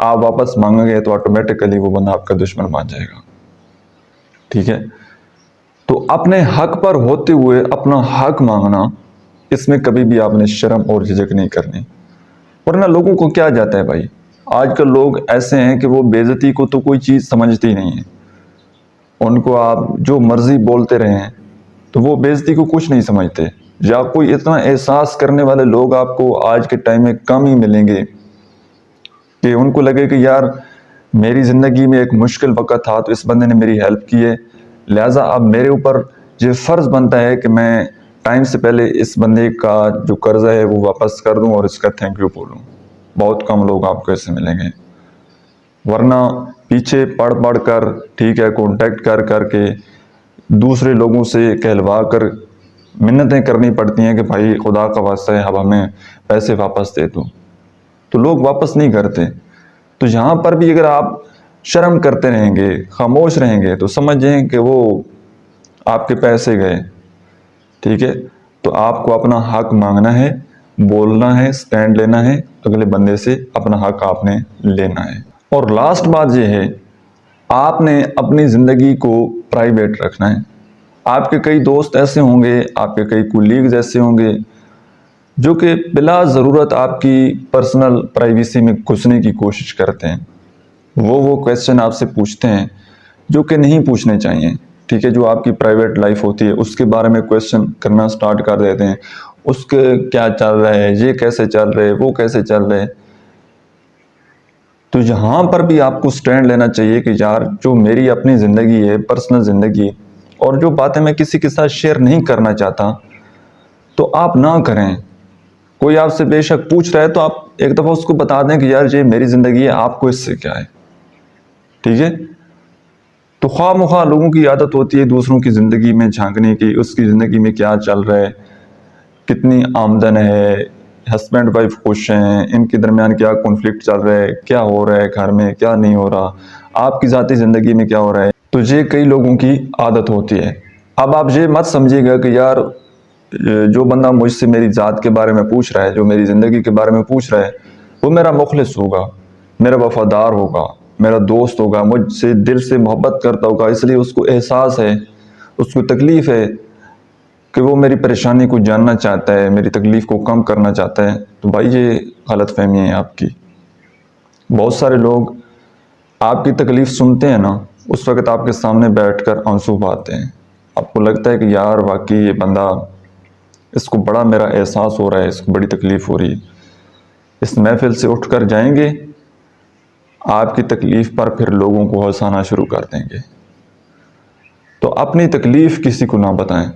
آپ واپس مانگیں گے تو آٹومیٹکلی وہ بندہ آپ کا دشمن بن جائے گا. ٹھیک ہے. تو اپنے حق پر ہوتے ہوئے اپنا حق مانگنا، اس میں کبھی بھی آپ نے شرم اور جھجک نہیں کرنی. ورنہ لوگوں کو کیا جاتا ہے بھائی، آج کل لوگ ایسے ہیں کہ وہ بے عزتی کو تو کوئی چیز سمجھتے ہی نہیں ہے. ان کو آپ جو مرضی بولتے رہیں تو وہ بے عزتی کو کچھ نہیں سمجھتے. یا کوئی اتنا احساس کرنے والے لوگ آپ کو آج کے ٹائم میں کم ہی ملیں گے کہ ان کو لگے کہ یار میری زندگی میں ایک مشکل وقت تھا تو اس بندے نے میری ہیلپ کی ہے، لہٰذا اب میرے اوپر یہ فرض بنتا ہے کہ میں ٹائم سے پہلے اس بندے کا جو قرضہ ہے وہ واپس کر دوں اور اس کا تھینک یو بولوں. بہت کم لوگ آپ کو ایسے ملیں گے. ورنہ پیچھے پڑھ کر، ٹھیک ہے، کانٹیکٹ کر کے دوسرے لوگوں سے کہلوا کر منتیں کرنی پڑتی ہیں کہ بھائی خدا کا واسطہ ہے اب ہمیں پیسے واپس دے دو، تو لوگ واپس نہیں کرتے. تو یہاں پر بھی اگر آپ شرم کرتے رہیں گے، خاموش رہیں گے، تو سمجھیں کہ وہ آپ کے پیسے گئے. ٹھیک ہے. تو آپ کو اپنا حق مانگنا ہے، بولنا ہے، سٹینڈ لینا ہے، اگلے بندے سے اپنا حق آپ نے لینا ہے. اور لاسٹ بات یہ ہے، آپ نے اپنی زندگی کو پرائیویٹ رکھنا ہے. آپ کے کئی دوست ایسے ہوں گے، آپ کے کئی کولیگز ایسے ہوں گے جو کہ بلا ضرورت آپ کی پرسنل پرائیویسی میں گھسنے کی کوشش کرتے ہیں. وہ کویسچن آپ سے پوچھتے ہیں جو کہ نہیں پوچھنے چاہیے. ٹھیک ہے. جو آپ کی پرائیویٹ لائف ہوتی ہے اس کے بارے میں کویسچن کرنا سٹارٹ کر دیتے ہیں. اس کے کیا چل رہا ہے، یہ کیسے چل رہے، وہ کیسے چل رہے. تو یہاں پر بھی آپ کو سٹینڈ لینا چاہیے کہ یار جو میری اپنی زندگی ہے، پرسنل زندگی، اور جو باتیں میں کسی کے ساتھ شیئر نہیں کرنا چاہتا تو آپ نہ کریں. کوئی آپ سے بے شک پوچھ رہا ہے تو آپ ایک دفعہ اس کو بتا دیں کہ یار یہ میری زندگی ہے، آپ کو اس سے کیا ہے. ٹھیک ہے. تو خواہ مخواہ لوگوں کی عادت ہوتی ہے دوسروں کی زندگی میں جھانکنے کی، اس کی زندگی میں کیا چل رہا ہے، کتنی آمدن ہے، ہسبینڈ وائف خوش ہیں، ان کے درمیان کیا کنفلکٹ چل رہا ہے، کیا ہو رہا ہے گھر میں، کیا نہیں ہو رہا، آپ کی ذاتی زندگی میں کیا ہو رہا ہے. تو یہ کئی لوگوں کی عادت ہوتی ہے. اب آپ یہ مت سمجھیے گا کہ یار جو بندہ مجھ سے میری ذات کے بارے میں پوچھ رہا ہے، جو میری زندگی کے بارے میں پوچھ رہا ہے، وہ میرا مخلص ہوگا، میرا وفادار ہوگا، میرا دوست ہوگا، مجھ سے دل سے محبت کرتا ہوگا، اس لیے اس کو احساس ہے، اس کو تکلیف ہے کہ وہ میری پریشانی کو جاننا چاہتا ہے، میری تکلیف کو کم کرنا چاہتا ہے. تو بھائی یہ غلط فہمی ہے آپ کی. بہت سارے لوگ آپ کی تکلیف سنتے ہیں نا، اس وقت آپ کے سامنے بیٹھ کر آنسو بہاتے ہیں. آپ کو لگتا ہے کہ یار واقعی یہ بندہ، اس کو بڑا میرا احساس ہو رہا ہے، اس کو بڑی تکلیف ہو رہی ہے. اس محفل سے اٹھ کر جائیں گے، آپ کی تکلیف پر پھر لوگوں کو ہنسانا شروع کر دیں گے. تو اپنی تکلیف کسی کو نہ بتائیں.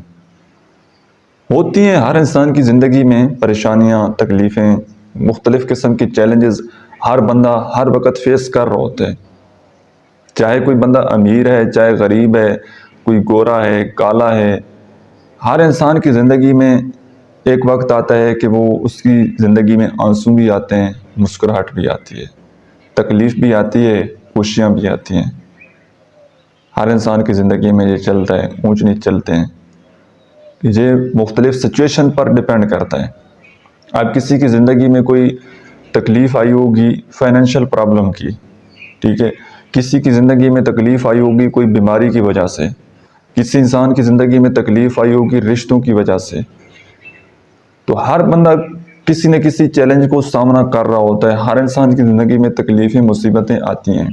ہوتی ہیں ہر انسان کی زندگی میں پریشانیاں، تکلیفیں، مختلف قسم کی چیلنجز ہر بندہ ہر وقت فیس کر رہا ہوتا ہے. چاہے کوئی بندہ امیر ہے، چاہے غریب ہے، کوئی گورا ہے، کالا ہے، ہر انسان کی زندگی میں ایک وقت آتا ہے کہ وہ اس کی زندگی میں آنسو بھی آتے ہیں، مسکراہٹ بھی آتی ہے، تکلیف بھی آتی ہے، خوشیاں بھی آتی ہیں. ہر انسان کی زندگی میں یہ چلتا ہے، اونچ نیچ چلتے ہیں. یہ مختلف سچویشن پر ڈیپینڈ کرتا ہے. اب کسی کی زندگی میں کوئی تکلیف آئی ہوگی فائنینشیل پرابلم کی، ٹھیک ہے، کسی کی زندگی میں تکلیف آئی ہوگی کوئی بیماری کی وجہ سے، کسی انسان کی زندگی میں تکلیف آئی ہوگی رشتوں کی وجہ سے. تو ہر بندہ کسی نہ کسی چیلنج کو سامنا کر رہا ہوتا ہے. ہر انسان کی زندگی میں تکلیفیں، مصیبتیں آتی ہیں.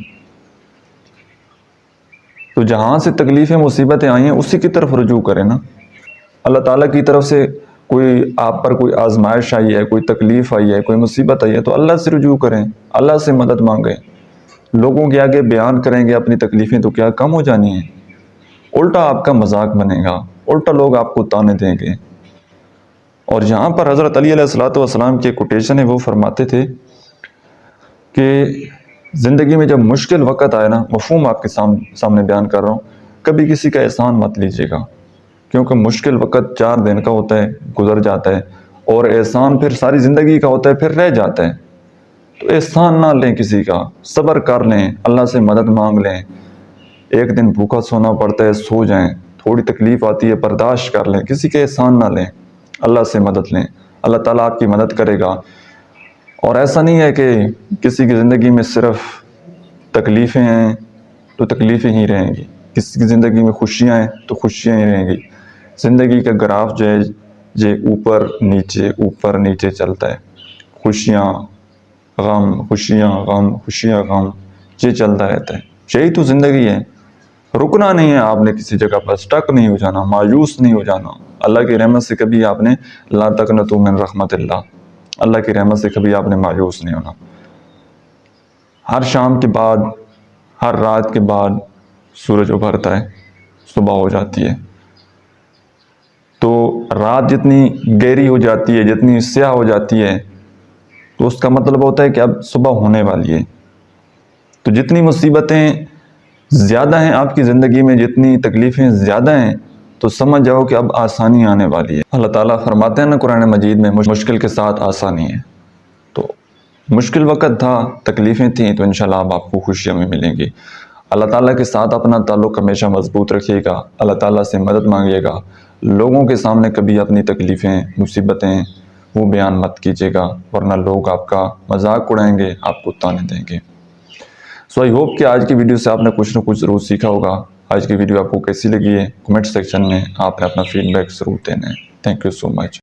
تو جہاں سے تکلیفیں، مصیبتیں آئی ہیں اسی کی طرف رجوع کریں نا. اللہ تعالیٰ کی طرف سے کوئی آپ پر کوئی آزمائش آئی ہے، کوئی تکلیف آئی ہے، کوئی مصیبت آئی ہے تو اللہ سے رجوع کریں، اللہ سے مدد مانگیں. لوگوں کے آگے بیان کریں گے اپنی تکلیفیں تو کیا کم ہو جانی ہیں؟ الٹا آپ کا مذاق بنے گا، الٹا لوگ آپ کو تانے دیں گے. اور یہاں پر حضرت علی علیہ السلام کی کوٹیشن ہے، وہ فرماتے تھے کہ زندگی میں جب مشکل وقت آئے نا، مفہوم آپ کے سامنے بیان کر رہا ہوں، کبھی کسی کا احسان مت لیجیے گا، کیونکہ مشکل وقت 4 دن کا ہوتا ہے، گزر جاتا ہے، اور احسان پھر ساری زندگی کا ہوتا ہے، پھر رہ جاتا ہے. تو احسان نہ لیں کسی کا، صبر کر لیں، اللہ سے مدد مانگ لیں. ایک دن بھوکا سونا پڑتا ہے، سو جائیں. تھوڑی تکلیف آتی ہے، برداشت کر لیں، کسی کے احسان نہ لیں، اللہ سے مدد لیں، اللہ تعالیٰ آپ کی مدد کرے گا. اور ایسا نہیں ہے کہ کسی کی زندگی میں صرف تکلیفیں ہیں تو تکلیفیں ہی رہیں گی، کسی کی زندگی میں خوشیاں ہیں تو خوشیاں ہی رہیں گی۔ زندگی کا گراف جو ہے یہ اوپر نیچے چلتا ہے، خوشیاں غم، خوشیاں غم، خوشیاں غم، یہ چلتا رہتا ہے۔ یہی تو زندگی ہے، رکنا نہیں ہے آپ نے کسی جگہ پر، سٹک نہیں ہو جانا، مایوس نہیں ہو جانا۔ اللہ کی رحمت سے کبھی آپ نے لا تقنطوا من رحمت اللہ کی رحمت سے کبھی آپ نے مایوس نہیں ہونا۔ ہر شام کے بعد، ہر رات کے بعد سورج ابھرتا ہے، صبح ہو جاتی ہے، تو رات جتنی گہری ہو جاتی ہے، جتنی سیاہ ہو جاتی ہے، تو اس کا مطلب ہوتا ہے کہ اب صبح ہونے والی ہے۔ تو جتنی مصیبتیں زیادہ ہیں آپ کی زندگی میں، جتنی تکلیفیں زیادہ ہیں، تو سمجھ جاؤ کہ اب آسانی آنے والی ہے۔ اللہ تعالیٰ فرماتے ہیں نا قرآن مجید میں، مشکل کے ساتھ آسانی ہے۔ تو مشکل وقت تھا، تکلیفیں تھیں، تو انشاءاللہ اب آپ کو خوشیاں میں ملیں گی۔ اللہ تعالیٰ کے ساتھ اپنا تعلق ہمیشہ مضبوط رکھیے گا، اللہ تعالیٰ سے مدد مانگیے گا۔ لوگوں کے سامنے کبھی اپنی تکلیفیں، مصیبتیں وہ بیان مت کیجیے گا، ورنہ لوگ آپ کا مذاق اڑائیں گے، آپ کو تانے دیں گے۔ سو آئی ہوپ کہ آج کی ویڈیو سے آپ نے کچھ نہ کچھ ضرور سیکھا ہوگا۔ آج کی ویڈیو آپ کو کیسی لگی ہے، کمنٹ سیکشن میں آپ نے اپنا فیڈ بیک ضرور دینا ہے۔ Thank you so much.